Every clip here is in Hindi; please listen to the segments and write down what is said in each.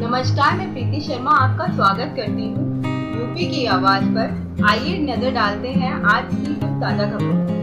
नमस्कार, मैं प्रीति शर्मा आपका स्वागत करती हूँ यूपी की आवाज पर। आइए नजर डालते हैं आज की कुछ ताजा खबरों।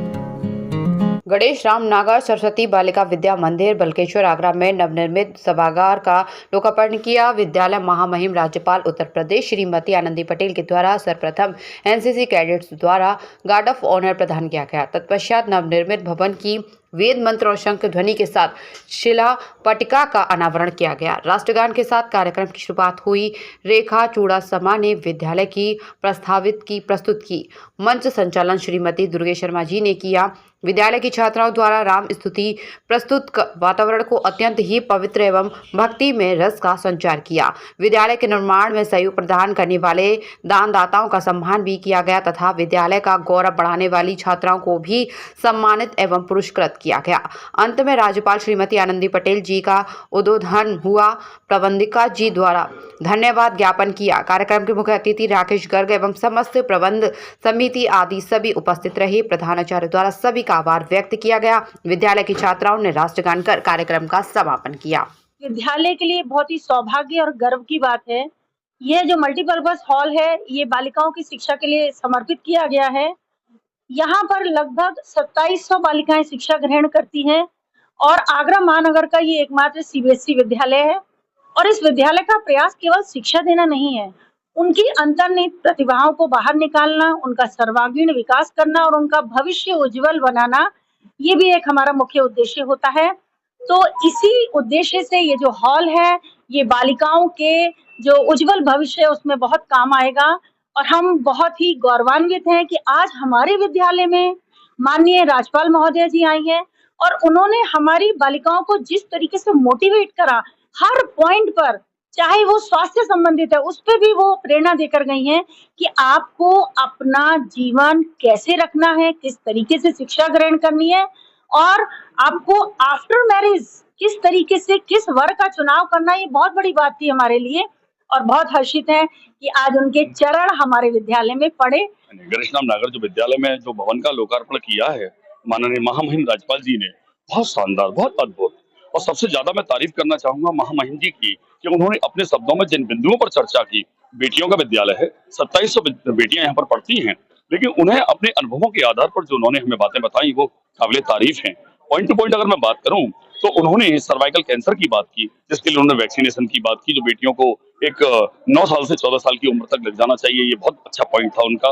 गणेश राम नागर सरस्वती बालिका विद्या मंदिर बलकेश्वर आगरा में नवनिर्मित सभागार का लोकार्पण किया। विद्यालय महामहिम राज्यपाल उत्तर प्रदेश श्रीमती आनंदी पटेल के द्वारा सर्वप्रथम एनसीसी कैडेट्स द्वारा गार्ड ऑफ ऑनर प्रदान किया गया। तत्पश्चात नवनिर्मित भवन की वेद मंत्र और शंख ध्वनि के साथ शिला पट्टिका का अनावरण किया गया। राष्ट्रगान के साथ कार्यक्रम की शुरुआत हुई। रेखा चूड़ासमा ने विद्यालय की प्रस्तुत की। मंच संचालन श्रीमती दुर्गे शर्मा जी ने किया। विद्यालय की छात्राओं द्वारा राम स्तुति प्रस्तुत वातावरण को अत्यंत ही पवित्र एवं भक्ति में रस का संचार किया। विद्यालय के निर्माण में सहयोग प्रदान करने वाले दानदाताओं का सम्मान भी किया गया तथा विद्यालय का गौरव बढ़ाने वाली छात्राओं को भी सम्मानित एवं पुरस्कृत किया गया। अंत में राज्यपाल श्रीमती आनंदी पटेल जी का उद्बोधन हुआ। प्रबंधिका जी द्वारा धन्यवाद ज्ञापन किया। कार्यक्रम के मुख्य अतिथि राकेश गर्ग एवं समस्त प्रबंध समिति आदि सभी उपस्थित रहे। प्रधानाचार्य द्वारा सभी का आभार व्यक्त किया गया। विद्यालय की छात्राओं ने राष्ट्रगान कर कार्यक्रम का समापन किया। विद्यालय के लिए बहुत ही सौभाग्य और गर्व की बात है। यह जो मल्टीपर्पज हॉल है, ये बालिकाओं की शिक्षा के लिए समर्पित किया गया है। यहाँ पर लगभग 2700 बालिकाएं शिक्षा ग्रहण करती हैं और आगरा महानगर का ये एकमात्र सीबीएसई विद्यालय है। और इस विद्यालय का प्रयास केवल शिक्षा देना नहीं है, उनकी अंतर्निहित प्रतिभाओं को बाहर निकालना, उनका सर्वांगीण विकास करना और उनका भविष्य उज्जवल बनाना, ये भी एक हमारा मुख्य उद्देश्य होता है। तो इसी उद्देश्य से ये जो हॉल है, ये बालिकाओं के जो उज्जवल भविष्य है उसमें बहुत काम आएगा। और हम बहुत ही गौरवान्वित हैं कि आज हमारे विद्यालय में माननीय राज्यपाल महोदय जी आई हैं और उन्होंने हमारी बालिकाओं को जिस तरीके से मोटिवेट करा, हर पॉइंट पर, चाहे वो स्वास्थ्य संबंधित है, उस पर भी वो प्रेरणा देकर गई हैं कि आपको अपना जीवन कैसे रखना है, किस तरीके से शिक्षा ग्रहण करनी है और आपको आफ्टर मैरिज किस तरीके से किस वर्ग का चुनाव करना है। ये बहुत बड़ी बात थी हमारे लिए और बहुत हर्षित है कि आज उनके चरण हमारे विद्यालय में पड़े। गणेश राम नागर जो विद्यालय में जो भवन का लोकार्पण किया है माननीय महामहिम राज्यपाल जी ने, बहुत शानदार, बहुत अद्भुत। और सबसे ज्यादा मैं तारीफ करना चाहूंगा महामहिम जी की कि उन्होंने अपने शब्दों में जिन बिंदुओं पर चर्चा की। बेटियों का विद्यालय है, 2700 बेटियां यहाँ पर पढ़ती हैं, लेकिन उन्हें अपने अनुभवों के आधार पर जो उन्होंने हमें बातें बताई वो काबिले तारीफ हैं। पॉइंट टू पॉइंट अगर मैं बात करूं तो उन्होंने सर्वाइकल कैंसर की बात की, जिसके लिए उन्होंने वैक्सीनेशन की बात की, जो बेटियों को एक 9 साल से 14 साल की उम्र तक लग जाना चाहिए। ये बहुत अच्छा पॉइंट था उनका।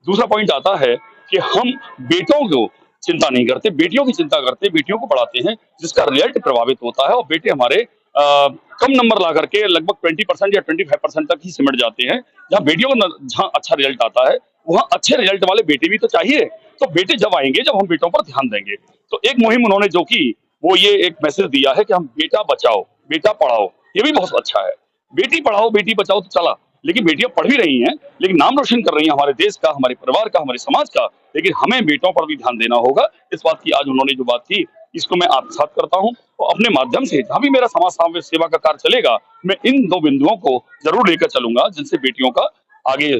दूसरा पॉइंट आता है कि हम बेटों को चिंता नहीं करते, बेटियों की चिंता करते, बेटियों को पढ़ाते हैं, जिसका रिजल्ट प्रभावित होता है और बेटे हमारे कम नंबर ला करके लगभग 20% या 25% तक ही सिमट जाते हैं। जहाँ बेटियों को जहाँ अच्छा रिजल्ट आता है वहाँ अच्छे रिजल्ट वाले बेटे भी तो चाहिए। तो बेटे जब आएंगे जब हम बेटों पर ध्यान देंगे। तो एक मुहिम उन्होंने जो की वो ये एक मैसेज दिया है कि हम बेटा बचाओ बेटा पढ़ाओ। ये भी बहुत अच्छा है। बेटी पढ़ाओ बेटी बचाओ तो चला, लेकिन बेटियां पढ़ भी रही हैं, लेकिन नाम रोशन कर रही हैं हमारे देश का, हमारे परिवार का, हमारे समाज का। लेकिन हमें बेटों पर भी ध्यान देना होगा। इस बात की आज उन्होंने जो बात की इसको मैं आत्मसात करता हूं और अपने माध्यम से जहां भी मेरा समाज सेवा का कार्य चलेगा, मैं इन 2 बिंदुओं को जरूर लेकर चलूंगा, जिनसे बेटियों का आगे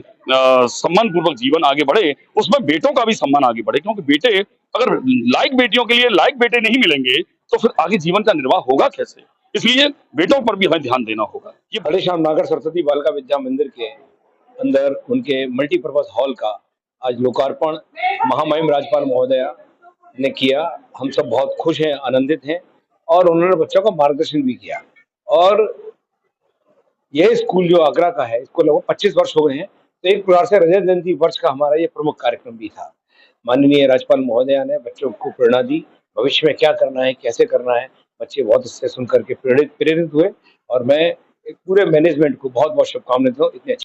सम्मान पूर्वक जीवन आगे बढ़े, उसमें बेटों का भी सम्मान आगे बढ़े। क्योंकि बेटे अगर लायक बेटियों के लिए लायक बेटे नहीं मिलेंगे तो फिर आगे जीवन का निर्वाह होगा कैसे। इसलिए बेटों पर भी हमें ध्यान देना होगा। ये गणेश राम नागर सरस्वती बालिका विद्या मंदिर के अंदर उनके मल्टीपर्पज हॉल का आज लोकार्पण महामहिम राज्यपाल महोदया ने किया। हम सब बहुत खुश हैं, आनंदित हैं और उन्होंने बच्चों का मार्गदर्शन भी किया। और यह स्कूल जो आगरा का है, इसको लगभग 25 वर्ष हो गए हैं। तो एक प्रकार से रजत जयंती वर्ष का हमारा ये प्रमुख कार्यक्रम भी था। माननीय राज्यपाल महोदया ने बच्चों को प्रेरणा दी, भविष्य में क्या करना है, कैसे करना है। बच्चे बहुत इससे सुन करके प्रेरित हुए और मैं पूरे मैनेजमेंट को बहुत बहुत शुभकामनाएं देता हूं। इतने